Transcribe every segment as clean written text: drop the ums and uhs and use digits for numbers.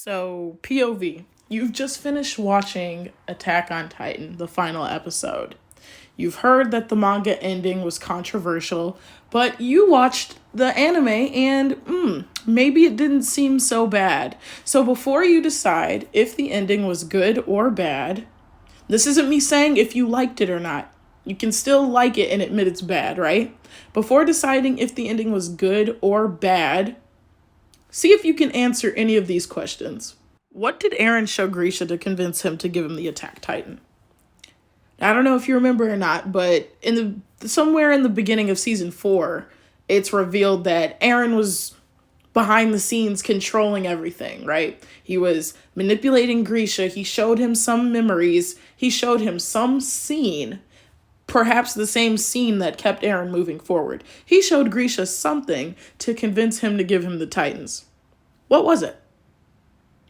So, POV, you've just finished watching Attack on Titan, the final episode. You've heard that the manga ending was controversial, but you watched the anime and maybe it didn't seem so bad. So, before you decide if the ending was good or bad, this isn't me saying if you liked it or not. You can still like it and admit it's bad, right? Before deciding if the ending was good or bad, see if you can answer any of these questions. What did Eren show Grisha to convince him to give him the Attack Titan? I don't know if you remember or not, but somewhere in the beginning of season 4, it's revealed that Eren was behind the scenes controlling everything, right? He was manipulating Grisha. He showed him some memories. He showed him some scene, perhaps the same scene that kept Eren moving forward. He showed Grisha something to convince him to give him the Titans. What was it?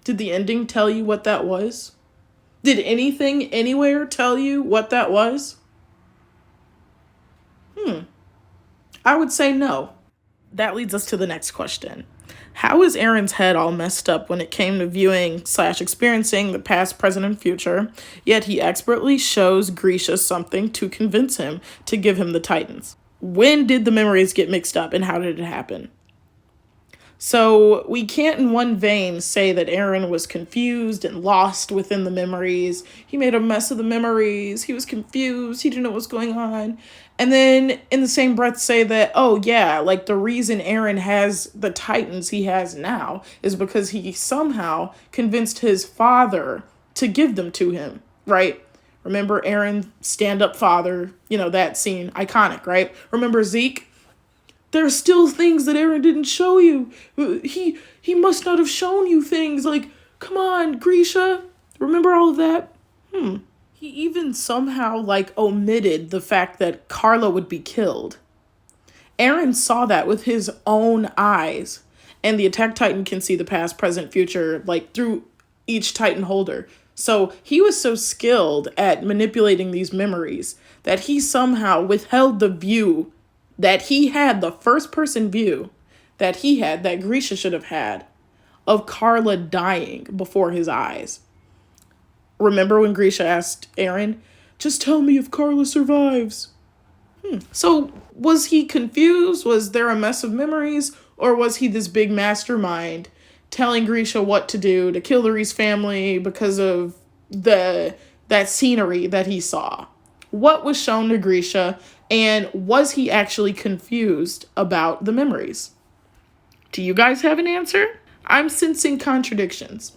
Did the ending tell you what that was? Did anything anywhere tell you what that was? I would say no. That leads us to the next question. How is Eren's head all messed up when it came to viewing / experiencing the past, present, and future, yet he expertly shows Grisha something to convince him to give him the Titans? When did the memories get mixed up and how did it happen? So we can't in one vein say that Eren was confused and lost within the memories. He made a mess of the memories. He was confused. He didn't know what was going on. And then in the same breath say that, oh yeah, like the reason Eren has the Titans he has now is because he somehow convinced his father to give them to him, right? Remember Eren, stand-up father, that scene, iconic, right? Remember Zeke? There are still things that Eren didn't show you. He must not have shown you things. Like, come on, Grisha. Remember all of that? He even somehow, omitted the fact that Carla would be killed. Eren saw that with his own eyes. And the Attack Titan can see the past, present, future, through each Titan holder. So he was so skilled at manipulating these memories that he somehow withheld the view that he had, the first person view that he had, that Grisha should have had, of Carla dying before his eyes. Remember when Grisha asked Eren, just tell me if Carla survives. So was he confused? Was there a mess of memories? Or was he this big mastermind telling Grisha what to do to kill the Reese family because of that scenery that he saw? What was shown to Grisha, and was he actually confused about the memories? Do you guys have an answer? I'm sensing contradictions.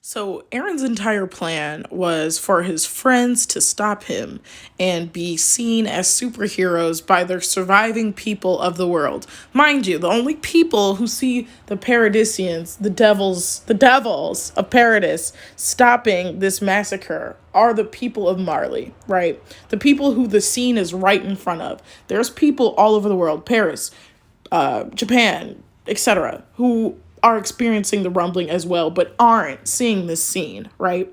So Eren's entire plan was for his friends to stop him and be seen as superheroes by the surviving people of the world. Mind you, the only people who see the Paradisians, the devils of Paradis, stopping this massacre are the people of Marley, right? The people who the scene is right in front of. There's people all over the world, Paris, Japan, etc., who are experiencing the rumbling as well, but aren't seeing this scene, right?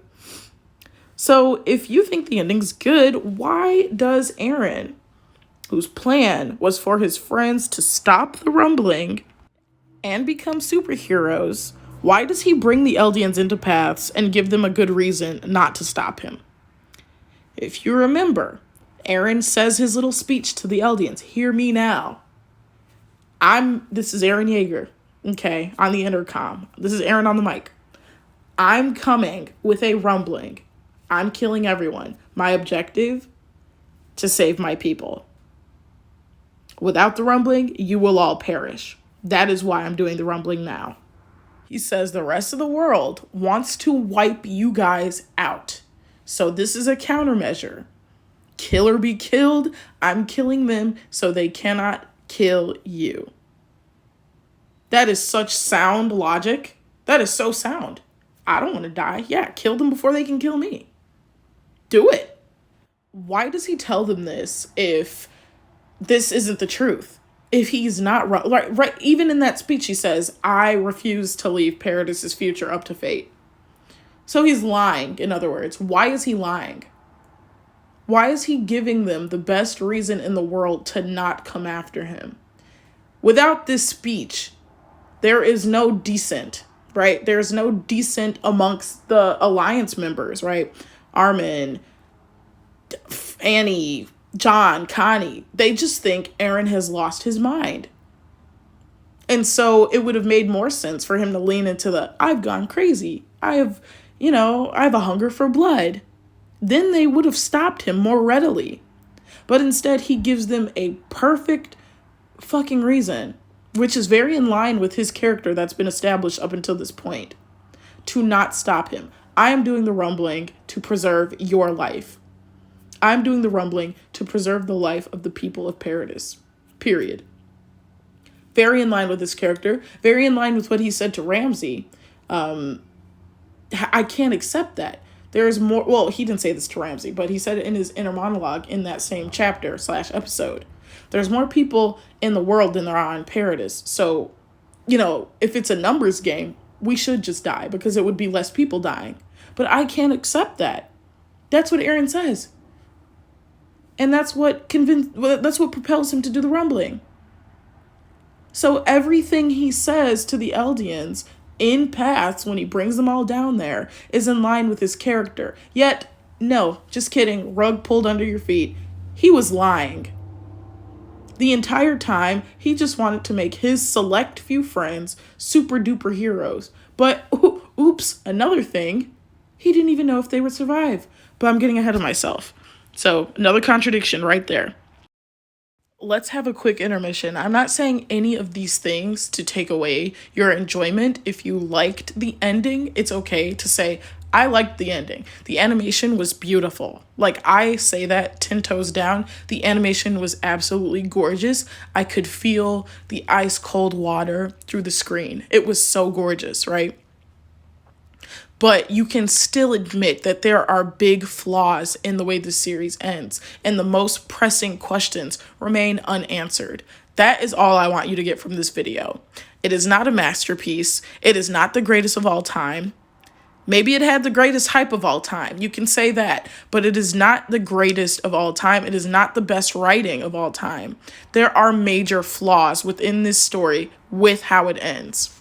So if you think the ending's good, why does Eren, whose plan was for his friends to stop the rumbling and become superheroes, why does he bring the Eldians into paths and give them a good reason not to stop him? If you remember, Eren says his little speech to the Eldians, hear me now. This is Eren Yeager. Okay, on the intercom. This is Eren on the mic. I'm coming with a rumbling. I'm killing everyone. My objective, to save my people. Without the rumbling, you will all perish. That is why I'm doing the rumbling now. He says the rest of the world wants to wipe you guys out. So this is a countermeasure. Kill or be killed, I'm killing them so they cannot kill you. That is such sound logic. That is so sound. I don't want to die. Yeah, kill them before they can kill me. Do it. Why does he tell them this if this isn't the truth? If he's not right, even in that speech he says, I refuse to leave Paradis's future up to fate. So he's lying, in other words. Why is he lying? Why is he giving them the best reason in the world to not come after him? Without this speech, there is no descent. right? There's no dissent amongst the alliance members, right? Armin, Annie, John, Connie, they just think Eren has lost his mind. And so it would have made more sense for him to lean into the, I've gone crazy. I have a hunger for blood. Then they would have stopped him more readily. But instead, he gives them a perfect fucking reason, which is very in line with his character that's been established up until this point, to not stop him. I am doing the rumbling to preserve your life. I'm doing the rumbling to preserve the life of the people of Paradis. Period. Very in line with his character. Very in line with what he said to Ramsay. I can't accept that. There is more. Well, he didn't say this to Ramsay, but he said it in his inner monologue in that same chapter / episode. There's more people in the world than there are in Paradis. So, if it's a numbers game, we should just die because it would be less people dying. But I can't accept that. That's what Eren says. And that's what propels him to do the rumbling. So everything he says to the Eldians in Paths when he brings them all down there is in line with his character. Yet, no, just kidding, rug pulled under your feet. He was lying. The entire time, he just wanted to make his select few friends super duper heroes. But, oops, another thing, he didn't even know if they would survive. But I'm getting ahead of myself. So, another contradiction right there. Let's have a quick intermission. I'm not saying any of these things to take away your enjoyment. If you liked the ending, it's okay to say, I liked the ending. The animation was beautiful. Like, I say that 10 toes down. The animation was absolutely gorgeous. I could feel the ice cold water through the screen. It was so gorgeous, right? But you can still admit that there are big flaws in the way the series ends, and the most pressing questions remain unanswered. That is all I want you to get from this video. It is not a masterpiece. It is not the greatest of all time. Maybe it had the greatest hype of all time. You can say that, but it is not the greatest of all time. It is not the best writing of all time. There are major flaws within this story with how it ends.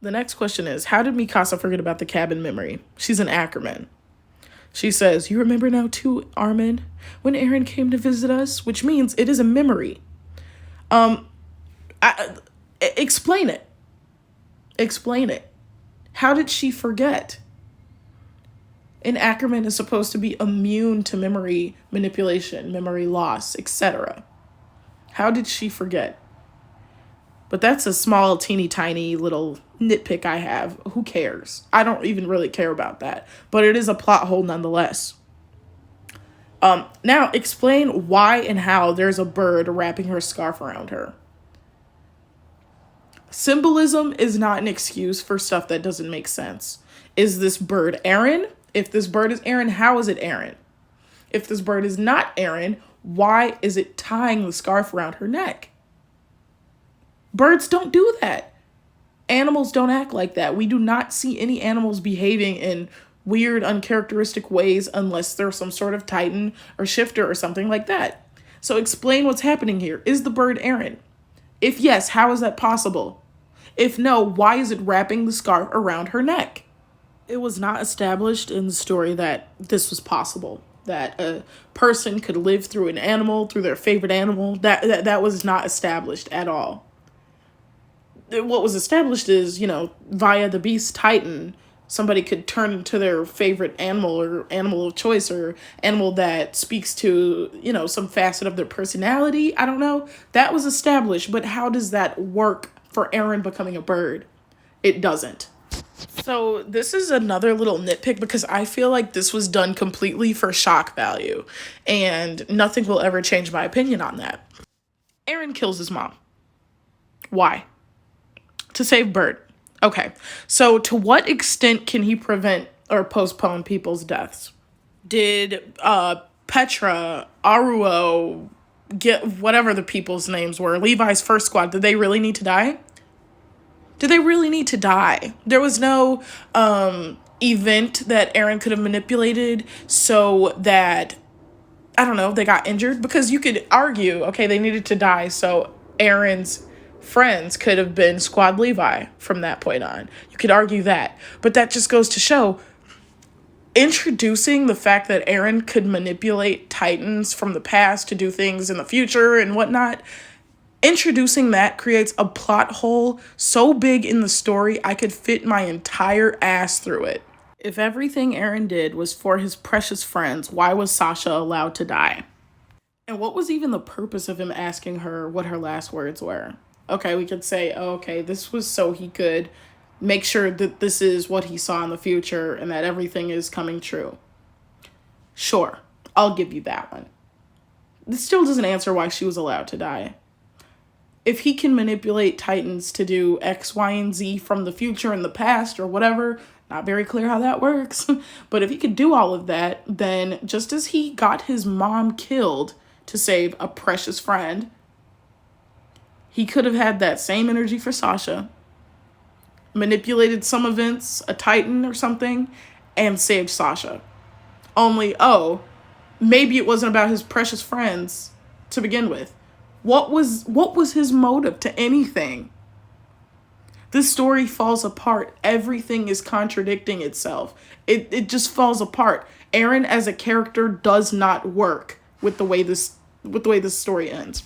The next question is, how did Mikasa forget about the cabin memory? She's an Ackerman. She says, you remember now too, Armin, when Eren came to visit us? Which means it is a memory. Explain it. Explain it. How did she forget? An Ackerman is supposed to be immune to memory manipulation, memory loss, etc. How did she forget? But that's a small, teeny tiny little nitpick I have. Who cares? I don't even really care about that. But it is a plot hole nonetheless. Now, explain why and how there's a bird wrapping her scarf around her. Symbolism is not an excuse for stuff that doesn't make sense. Is this bird Eren? If this bird is Eren, how is it Eren? If this bird is not Eren, why is it tying the scarf around her neck? Birds don't do that. Animals don't act like that. We do not see any animals behaving in weird, uncharacteristic ways unless they're some sort of titan or shifter or something like that. So explain what's happening here. Is the bird Eren? If yes, how is that possible? If no, why is it wrapping the scarf around her neck? It was not established in the story that this was possible. That a person could live through an animal, through their favorite animal. That was not established at all. What was established is, via the Beast Titan, somebody could turn into their favorite animal or animal of choice or animal that speaks to, some facet of their personality. I don't know. That was established, but how does that work for Eren becoming a bird? It doesn't. So this is another little nitpick because I feel like this was done completely for shock value, and nothing will ever change my opinion on that. Eren kills his mom. Why? To save Bert. Okay, so to what extent can he prevent or postpone people's deaths? Did Petra, Aruo, get whatever the people's names were, Levi's first squad, did they really need to die? Did they really need to die? There was no event that Eren could have manipulated so that, I don't know, they got injured? Because you could argue, okay, they needed to die so Eren's friends could have been Squad Levi from that point on. You could argue that. But that just goes to show, introducing the fact that Eren could manipulate Titans from the past to do things in the future and whatnot, introducing that creates a plot hole so big in the story I could fit my entire ass through it. If everything Eren did was for his precious friends, why was Sasha allowed to die? And what was even the purpose of him asking her what her last words were? Okay, we could say, oh, okay, this was so he could make sure that this is what he saw in the future and that everything is coming true. Sure, I'll give you that one. This still doesn't answer why she was allowed to die. If he can manipulate Titans to do X, Y, and Z from the future and the past or whatever, not very clear how that works, but if he could do all of that, then just as he got his mom killed to save a precious friend, he could have had that same energy for Sasha, manipulated some events, a Titan or something, and saved Sasha. Only, maybe it wasn't about his precious friends to begin with. What was his motive to anything? This story falls apart. Everything is contradicting itself. It just falls apart. Eren as a character does not work with the way this story ends.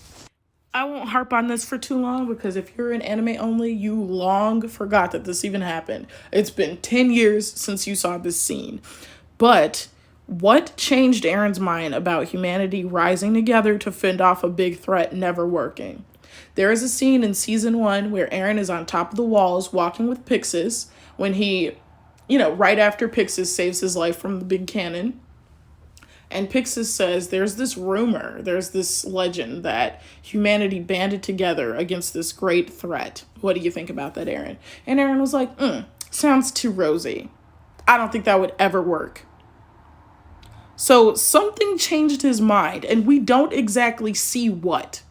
I won't harp on this for too long because if you're an anime only, you long forgot that this even happened. It's been 10 years since you saw this scene. But what changed Eren's mind about humanity rising together to fend off a big threat never working? There is a scene in season 1 where Eren is on top of the walls walking with Pixis when he, right after Pixis saves his life from the big cannon. And Pixis says there's this rumor, there's this legend that humanity banded together against this great threat. What do you think about that, Eren? And Eren was like, sounds too rosy. I don't think that would ever work. So something changed his mind, and we don't exactly see what.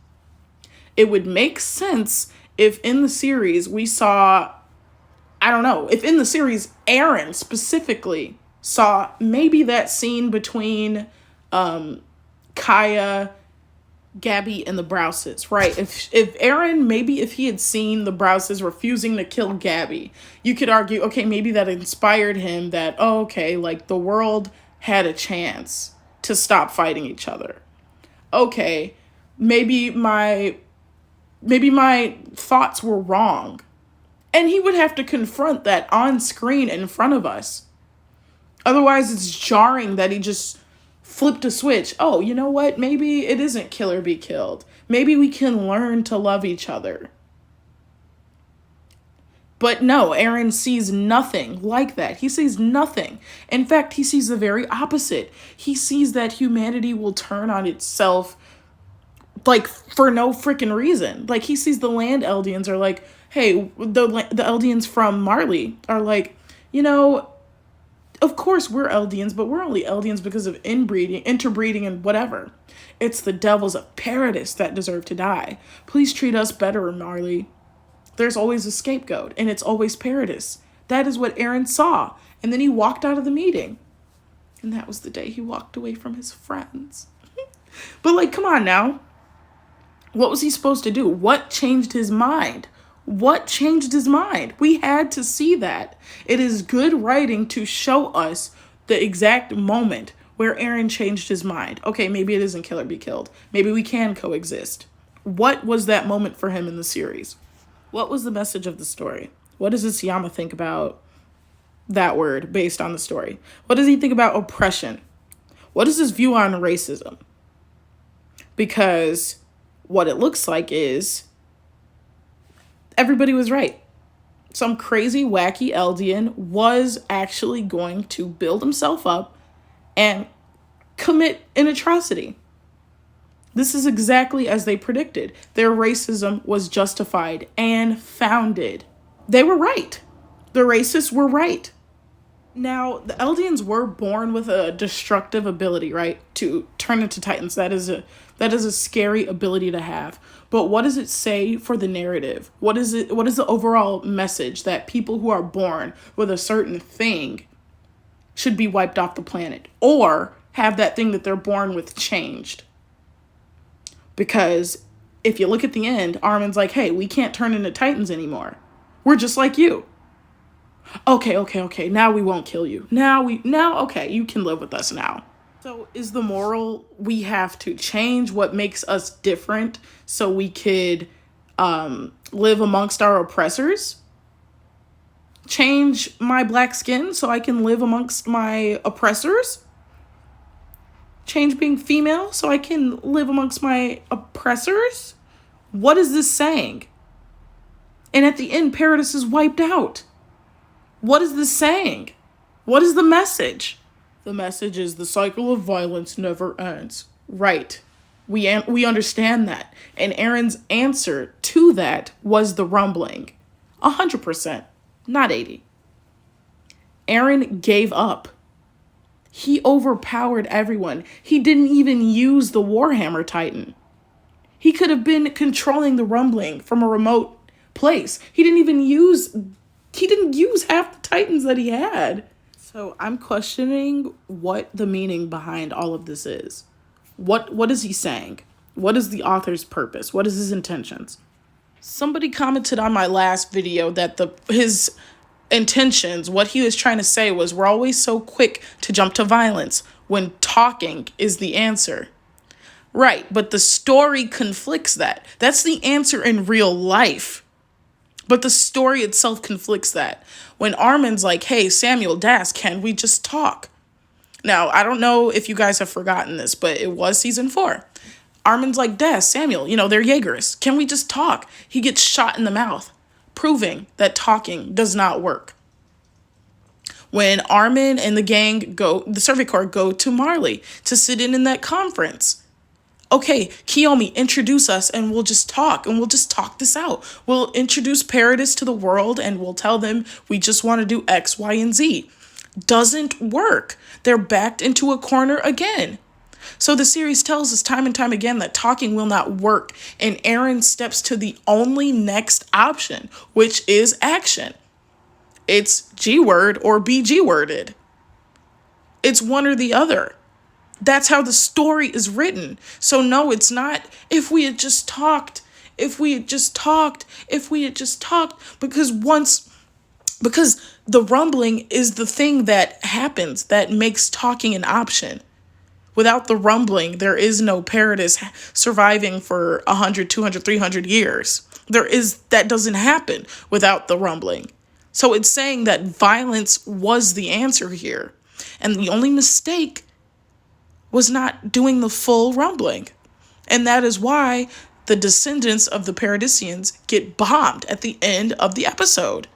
It would make sense if in the series we saw, if in the series Eren specifically saw maybe that scene between Kaya, Gabby, and the Browses, right? If Eren, maybe if he had seen the Browses refusing to kill Gabby, you could argue, okay, maybe that inspired him that, the world had a chance to stop fighting each other. Okay, maybe my thoughts were wrong. And he would have to confront that on screen in front of us. Otherwise, it's jarring that he just flipped a switch. Oh, you know what? Maybe it isn't kill or be killed. Maybe we can learn to love each other. But no, Eren sees nothing like that. He sees nothing. In fact, he sees the very opposite. He sees that humanity will turn on itself, for no freaking reason. He sees the Land Eldians are like, hey, the Eldians from Marley are like, of course we're Eldians, but we're only Eldians because of interbreeding, and whatever. It's the devils of Paradis that deserve to die. Please treat us better, Marley. There's always a scapegoat, and it's always Paradis. That is what Eren saw. And then he walked out of the meeting. And that was the day he walked away from his friends. But, come on now. What was he supposed to do? What changed his mind? What changed his mind? We had to see that. It is good writing to show us the exact moment where Eren changed his mind. Okay, maybe it isn't kill or be killed. Maybe we can coexist. What was that moment for him in the series? What was the message of the story? What does Isayama think about that word based on the story? What does he think about oppression? What is his view on racism? Because what it looks like is everybody was right. Some crazy, wacky Eldian was actually going to build himself up and commit an atrocity. This is exactly as they predicted. Their racism was justified and founded. They were right. The racists were right. Now, the Eldians were born with a destructive ability, right? To turn into Titans. That is a scary ability to have. But what does it say for the narrative? What is the overall message that people who are born with a certain thing should be wiped off the planet? Or have that thing that they're born with changed? Because if you look at the end, Armin's like, hey, we can't turn into Titans anymore. We're just like you. Okay. Now we won't kill you. Okay, you can live with us now. So is the moral we have to change what makes us different so we could live amongst our oppressors? Change my black skin so I can live amongst my oppressors? Change being female so I can live amongst my oppressors? What is this saying? And at the end, Paradis is wiped out. What is this saying? What is the message? The message is the cycle of violence never ends. Right. We understand that. And Eren's answer to that was the rumbling. 100%, not 80. Eren gave up. He overpowered everyone. He didn't even use the Warhammer Titan. He could have been controlling the rumbling from a remote place. He didn't use half the Titans that he had. So I'm questioning what the meaning behind all of this is. What is he saying? What is the author's purpose? What is his intentions? Somebody commented on my last video that his intentions, what he was trying to say was, we're always so quick to jump to violence when talking is the answer. Right, but the story conflicts that. That's the answer in real life. But the story itself conflicts that. When Armin's like, hey, Samuel, Das, can we just talk? Now, I don't know if you guys have forgotten this, but it was season 4. Armin's like, Das, Samuel, they're Jaegers. Can we just talk? He gets shot in the mouth, proving that talking does not work. When Armin and the gang the Survey Corps go to Marley to sit in that conference. Okay, Kiyomi, introduce us and we'll just talk this out. We'll introduce Paradis to the world and we'll tell them we just want to do X, Y, and Z. Doesn't work. They're backed into a corner again. So the series tells us time and time again that talking will not work, and Eren steps to the only next option, which is action. It's G-word or be G-worded. It's one or the other. That's how the story is written. So no, it's not if we had just talked, because the rumbling is the thing that happens that makes talking an option. Without the rumbling, there is no Paradis surviving for 100, 200, 300 years. That doesn't happen without the rumbling. So it's saying that violence was the answer here. And the only mistake was not doing the full rumbling. And that is why the descendants of the Paradisians get bombed at the end of the episode.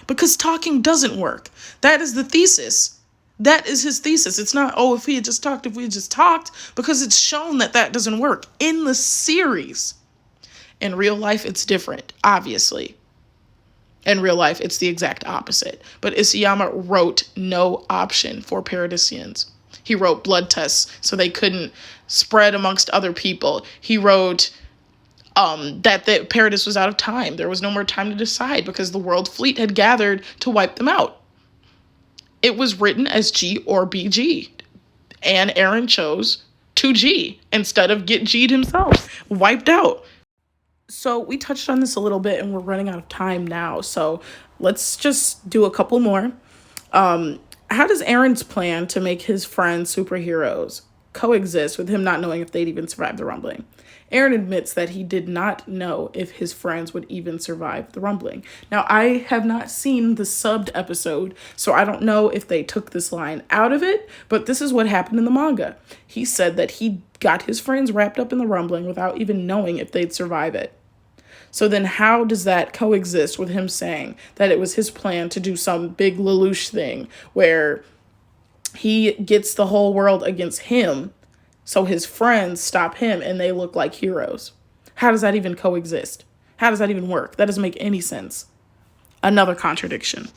Because talking doesn't work. That is the thesis. That is his thesis. It's not, if we had just talked, because it's shown that doesn't work in the series. In real life, it's different, obviously. In real life, it's the exact opposite. But Isayama wrote no option for Paradisians. He wrote blood tests so they couldn't spread amongst other people. He wrote that the Paradis was out of time. There was no more time to decide because the world fleet had gathered to wipe them out. It was written as G or BG. And Eren chose to G instead of get G'd himself. Wiped out. So we touched on this a little bit and we're running out of time now. So let's just do a couple more. How does Eren's plan to make his friends superheroes coexist with him not knowing if they'd even survive the rumbling? Eren admits that he did not know if his friends would even survive the rumbling. Now, I have not seen the subbed episode, so I don't know if they took this line out of it, but this is what happened in the manga. He said that he got his friends wrapped up in the rumbling without even knowing if they'd survive it. So then how does that coexist with him saying that it was his plan to do some big Lelouch thing where he gets the whole world against him, so his friends stop him and they look like heroes? How does that even coexist? How does that even work? That doesn't make any sense. Another contradiction.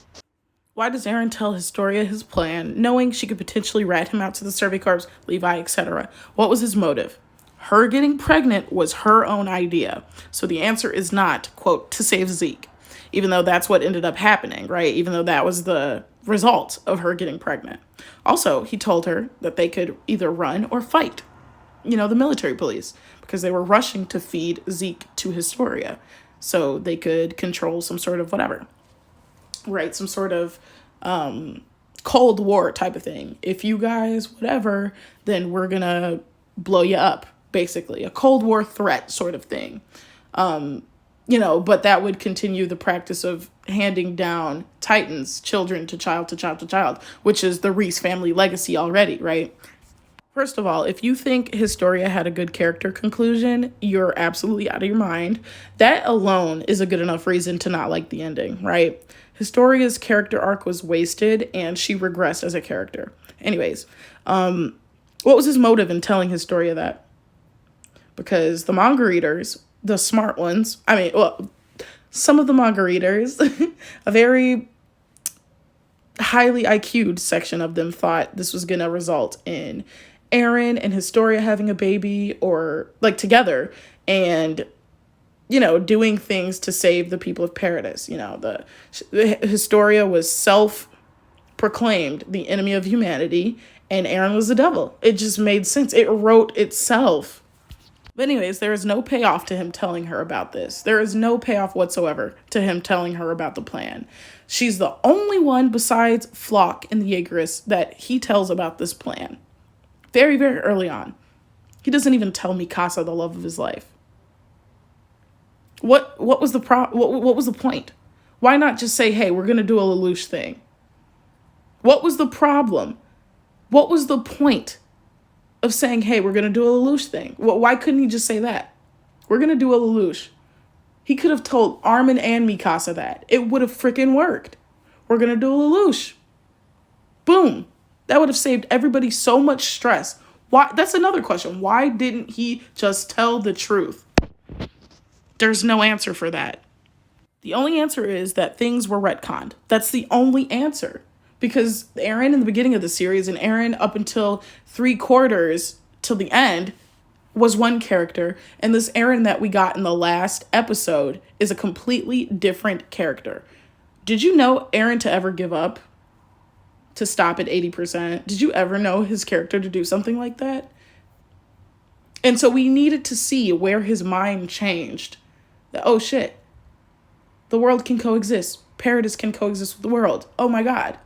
Why does Eren tell Historia his plan, knowing she could potentially rat him out to the Survey Corps, Levi, etc.? What was his motive? Her getting pregnant was her own idea. So the answer is not, quote, to save Zeke, even though that's what ended up happening, right? Even though that was the result of her getting pregnant. Also, he told her that they could either run or fight. the military police, because they were rushing to feed Zeke to Historia so they could control some sort of whatever, right? Some sort of Cold War type of thing. If you guys, whatever, then we're going to blow you up, basically. A Cold War threat sort of thing. But that would continue the practice of handing down Titans, children to child to child to child, which is the Reese family legacy already, right? First of all, if you think Historia had a good character conclusion, you're absolutely out of your mind. That alone is a good enough reason to not like the ending, right? Historia's character arc was wasted and she regressed as a character. Anyways, what was his motive in telling Historia that? Because the manga readers, the smart ones, some of the manga readers, a very highly IQ'd section of them thought this was going to result in Eren and Historia having a baby, or like together, and doing things to save the people of Paradis. The Historia was self-proclaimed the enemy of humanity, and Eren was the devil. It just made sense. It wrote itself. But anyways, there is no payoff to him telling her about this. There is no payoff whatsoever to him telling her about the plan. She's the only one besides Flock and the Jaegerists that he tells about this plan. Very, very early on. He doesn't even tell Mikasa, the love of his life. What was the what was the point? Why not just say, hey, we're going to do a Lelouch thing? What was the problem? What was the point of saying, hey, we're going to do a Lelouch thing? Why couldn't he just say that? We're going to do a Lelouch. He could have told Armin and Mikasa that. It would have freaking worked. We're going to do a Lelouch. Boom. That would have saved everybody so much stress. Why? That's another question. Why didn't he just tell the truth? There's no answer for that. The only answer is that things were retconned. That's the only answer. Because Eren in the beginning of the series and Eren up until 3/4 till the end was one character. And this Eren that we got in the last episode is a completely different character. Did you know Eren to ever give up? To stop at 80%? Did you ever know his character to do something like that? And so we needed to see where his mind changed. That, oh shit, the world can coexist. Paradis can coexist with the world. Oh my God,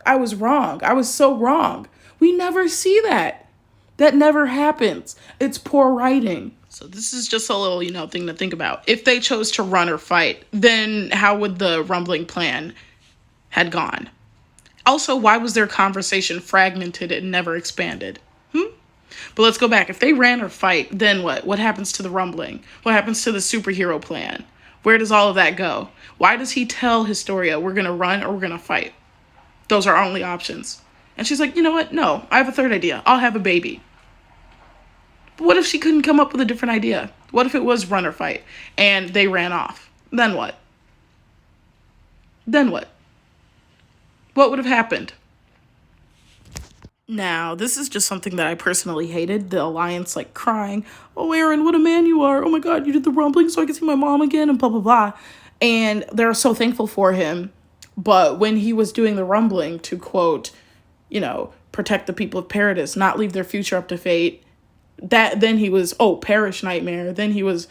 I was wrong. I was so wrong. We never see that. That never happens. It's poor writing. So this is just a little, thing to think about. If they chose to run or fight, then how would the rumbling plan had gone? Also, why was their conversation fragmented and never expanded? But let's go back. If they ran or fight, then what? What happens to the rumbling? What happens to the superhero plan? Where does all of that go? Why does he tell Historia we're going to run or we're going to fight? Those are our only options. And she's like, you know what? No, I have a third idea. I'll have a baby. But what if she couldn't come up with a different idea? What if it was run or fight and they ran off? Then what? Then what? What would have happened? Now, this is just something that I personally hated. The Alliance, crying, oh, Eren, what a man you are. Oh, my God, you did the rumbling so I can see my mom again and blah, blah, blah. And they're so thankful for him. But when he was doing the rumbling to, quote, protect the people of Paradis, not leave their future up to fate, then he was, Perish Nightmare. Then he was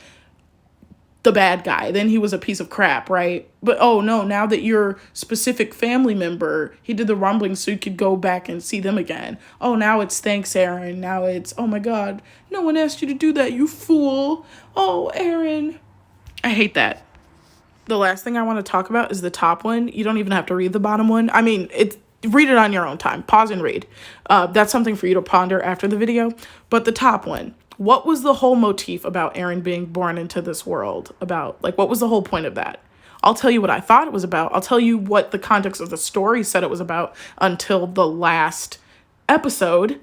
the bad guy. Then he was a piece of crap, right? But oh no, now that you're specific family member, he did the rumbling so you could go back and see them again. Oh, now it's thanks, Eren. Now it's, oh my God, no one asked you to do that, you fool. Oh, Eren. I hate that. The last thing I want to talk about is the top one. You don't even have to read the bottom one. Read it on your own time. Pause and read. That's something for you to ponder after the video. But the top one. What was the whole motif about Eren being born into this world about? What was the whole point of that? I'll tell you what I thought it was about. I'll tell you what the context of the story said it was about until the last episode.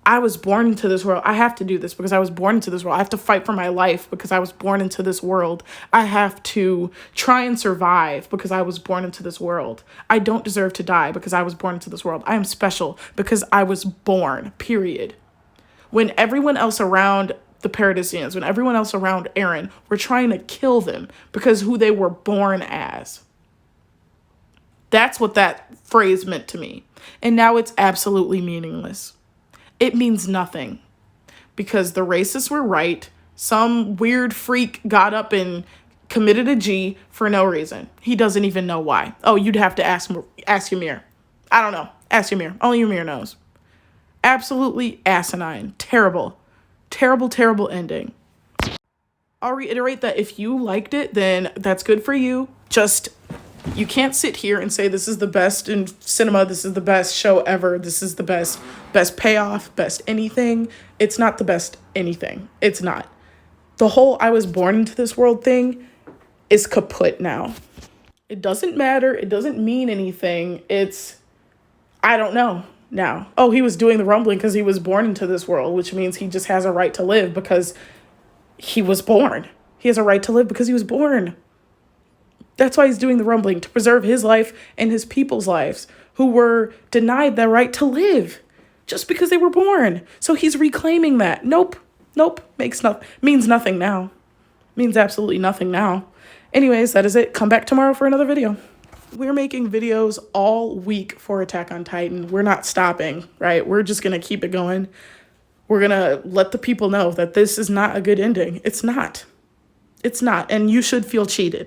I was born into this world. I have to do this because I was born into this world. I have to fight for my life because I was born into this world. I have to try and survive because I was born into this world. I don't deserve to die because I was born into this world. I am special because I was born, period. When everyone else around the Paradisians, when everyone else around Eren were trying to kill them because who they were born as. That's what that phrase meant to me. And now it's absolutely meaningless. It means nothing. because the racists were right. Some weird freak got up and committed a G for no reason. He doesn't even know why. Oh, you'd have to ask Ymir. I don't know. Ask Ymir. Only Ymir knows. Absolutely asinine. Terrible. Terrible, terrible ending. I'll reiterate that if you liked it, then that's good for you. Just, you can't sit here and say this is the best in cinema, this is the best show ever, this is the best payoff, best anything. It's not the best anything. It's not. The whole I was born into this world thing is kaput now. It doesn't matter. It doesn't mean anything. It's, I don't know now. Oh, he was doing the rumbling because he was born into this world, which means he just has a right to live because he was born. He has a right to live because he was born. That's why he's doing the rumbling, to preserve his life and his people's lives who were denied the right to live just because they were born. So he's reclaiming that. Nope. Means nothing now. Means absolutely nothing now. Anyways, that is it. Come back tomorrow for another video. We're making videos all week for Attack on Titan. We're not stopping, right? We're just going to keep it going. We're going to let the people know that this is not a good ending. It's not. It's not. And you should feel cheated.